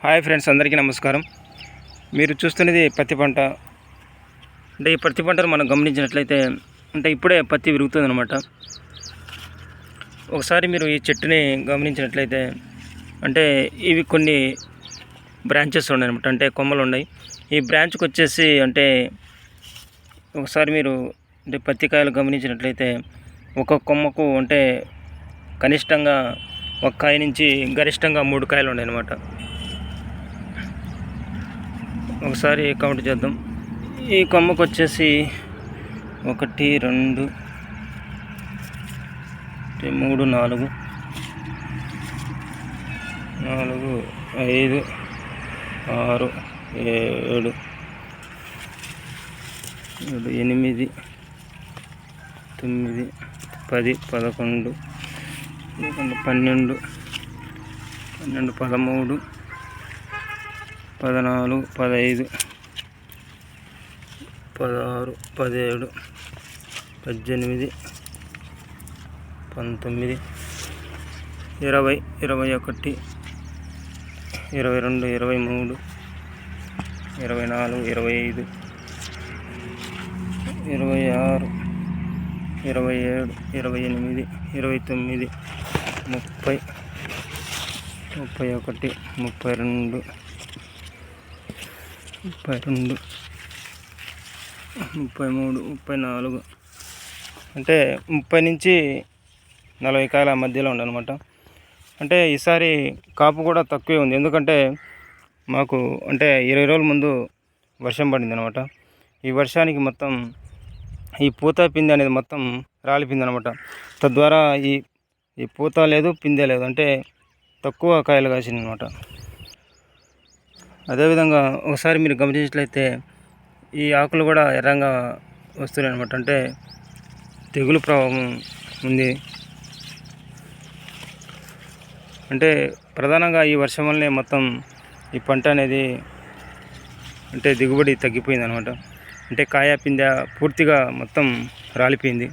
Hi friends, అందరికీ నమస్కారం. మీరు చూస్తున్నది పత్తి పంట. అంటే ఈ పత్తి పంటను మనం గమనించినట్లయితే అంటే ఇప్పుడే పత్తి విరుగుతుంది అనమాట. ఒకసారి మీరు ఈ చెట్టుని గమనించినట్లయితే అంటే ఇవి కొన్ని బ్రాంచెస్ ఉన్నాయి అనమాట, అంటే కొమ్మలు ఉన్నాయి. ఈ బ్రాంచ్కి వచ్చేసి అంటే ఒకసారి మీరు అంటే పత్తి కాయలు గమనించినట్లయితే ఒక కొమ్మకు అంటే కనిష్టంగా ఒక కాయ నుంచి గరిష్టంగా 3 కాయలు ఉన్నాయి అనమాట. ఒకసారి కౌంట్ చేద్దాం. ఈ కొమ్మకు వచ్చేసి 1 2 3 4 5 6 7 8 9 10 11 12 13 14 15 16 17 18 19 20 21 22 23 24 25 26 27 28 29 30 31 32 32 33 34 అంటే 30 నుంచి 40 కాయల మధ్యలో ఉండనమాట. అంటే ఈసారి కాపు కూడా తక్కువే ఉంది, ఎందుకంటే మాకు అంటే 20 రోజుల ముందు వర్షం పడింది అనమాట. ఈ వర్షానికి మొత్తం ఈ పూత పిందె అనేది మొత్తం రాలిపోయింది అనమాట. తద్వారా ఈ పూత లేదు, పిందె లేదు, అంటే తక్కువ కాయలు కాసింది అనమాట. అదేవిధంగా ఒకసారి మీరు గమనించినట్లయితే ఈ ఆకులు కూడా ఎర్రంగా వస్తున్నాయి అనమాట, అంటే తెగులు ప్రభావం ఉంది. అంటే ప్రధానంగా ఈ వర్షం వల్లనే మొత్తం ఈ పంట అనేది అంటే దిగుబడి తగ్గిపోయింది అనమాట. అంటే కాయ పిందె పూర్తిగా మొత్తం రాలిపోయింది.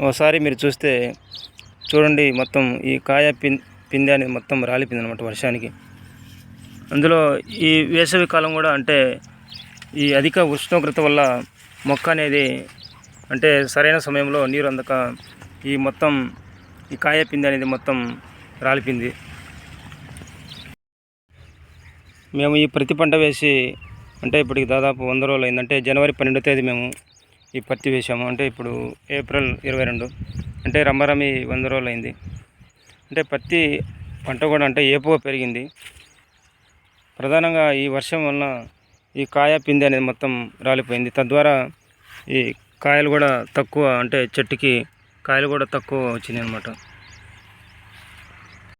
ఒకసారి మీరు చూడండి, మొత్తం ఈ కాయ పిందె అనేది మొత్తం రాలిపోయింది అనమాట వర్షానికి. అందులో ఈ వేసవి కాలం కూడా అంటే ఈ అధిక ఉష్ణోగ్రత వల్ల మొక్క అనేది అంటే సరైన సమయంలో నీరు అందక ఈ మొత్తం ఈ కాయ పిందె అనేది మొత్తం రాలిపోయింది. మేము ఈ ప్రతి పంట వేసి అంటే ఇప్పటికి దాదాపు 100 రోజులు అయింది. అంటే జనవరి 12వ తేదీ మేము ఈ పత్తి వేసాము. అంటే ఇప్పుడు ఏప్రిల్ 22, అంటే రమ్మరమి 100 రోజులు అయింది. అంటే పత్తి పంట కూడా అంటే ఏపుగా పెరిగింది. ప్రధానంగా ఈ వర్షం వలన ఈ కాయ పిందె అనేది మొత్తం రాలిపోయింది. తద్వారా ఈ కాయలు కూడా తక్కువ, అంటే చెట్టుకి కాయలు కూడా తక్కువ వచ్చినాయి అన్నమాట.